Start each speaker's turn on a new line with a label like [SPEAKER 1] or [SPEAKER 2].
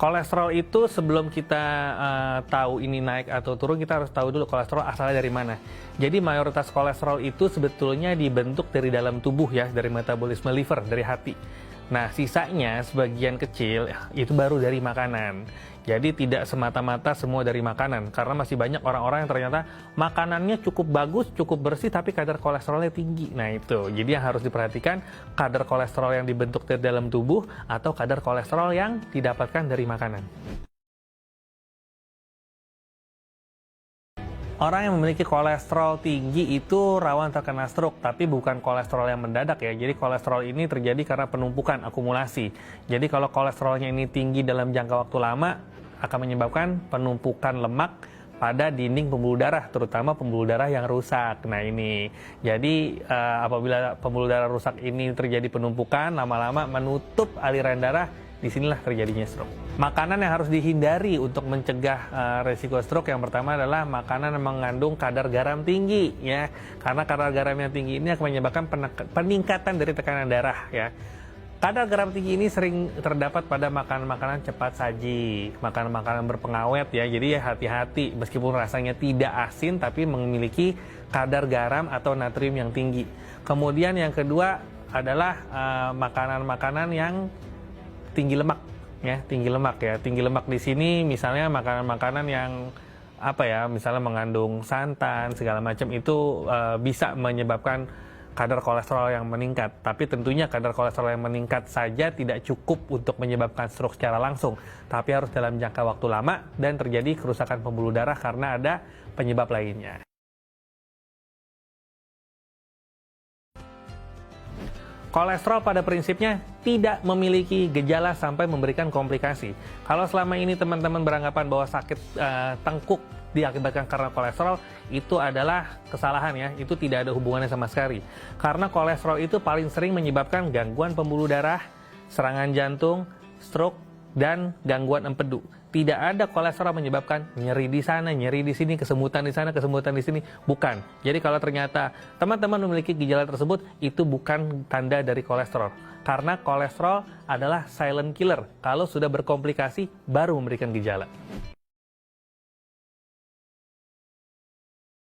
[SPEAKER 1] Kolesterol itu sebelum kita tahu ini naik atau turun, kita harus tahu dulu kolesterol asalnya dari mana. Jadi mayoritas kolesterol itu sebetulnya dibentuk dari dalam tubuh ya, dari metabolisme liver, dari hati. Nah, sisanya sebagian kecil itu baru dari makanan. Jadi tidak semata-mata semua dari makanan, karena masih banyak orang-orang yang ternyata makanannya cukup bagus, cukup bersih, tapi kadar kolesterolnya tinggi. Nah itu, jadi yang harus diperhatikan kadar kolesterol yang dibentuk dari dalam tubuh atau kadar kolesterol yang didapatkan dari makanan. Orang yang memiliki kolesterol tinggi itu rawan terkena stroke, tapi bukan kolesterol yang mendadak ya. Jadi kolesterol ini terjadi karena penumpukan, akumulasi. Jadi kalau kolesterolnya ini tinggi dalam jangka waktu lama, akan menyebabkan penumpukan lemak pada dinding pembuluh darah, terutama pembuluh darah yang rusak. Nah ini, jadi apabila pembuluh darah rusak ini terjadi penumpukan, lama-lama menutup aliran darah, disinilah terjadinya stroke. Makanan yang harus dihindari untuk mencegah resiko stroke yang pertama adalah makanan yang mengandung kadar garam tinggi ya. Karena kadar garam yang tinggi ini akan menyebabkan peningkatan dari tekanan darah ya. Kadar garam tinggi ini sering terdapat pada makanan-makanan cepat saji, makanan-makanan berpengawet ya. Jadi ya hati-hati, meskipun rasanya tidak asin tapi memiliki kadar garam atau natrium yang tinggi. Kemudian yang kedua adalah makanan-makanan yang tinggi lemak ya, tinggi lemak ya. Tinggi lemak di sini misalnya makanan-makanan yang misalnya mengandung santan segala macam itu bisa menyebabkan kadar kolesterol yang meningkat. Tapi tentunya kadar kolesterol yang meningkat saja tidak cukup untuk menyebabkan stroke secara langsung, tapi harus dalam jangka waktu lama dan terjadi kerusakan pembuluh darah karena ada penyebab lainnya. Kolesterol pada prinsipnya tidak memiliki gejala sampai memberikan komplikasi. Kalau selama ini teman-teman beranggapan bahwa sakit tengkuk diakibatkan karena kolesterol, itu adalah kesalahan ya. Itu tidak ada hubungannya sama sekali. Karena kolesterol itu paling sering menyebabkan gangguan pembuluh darah, serangan jantung, stroke, dan gangguan empedu. Tidak ada kolesterol menyebabkan nyeri di sana, nyeri di sini, kesemutan di sana, kesemutan di sini. Bukan. Jadi kalau ternyata teman-teman memiliki gejala tersebut, itu bukan tanda dari kolesterol. Karena kolesterol adalah silent killer. Kalau sudah berkomplikasi, baru memberikan gejala.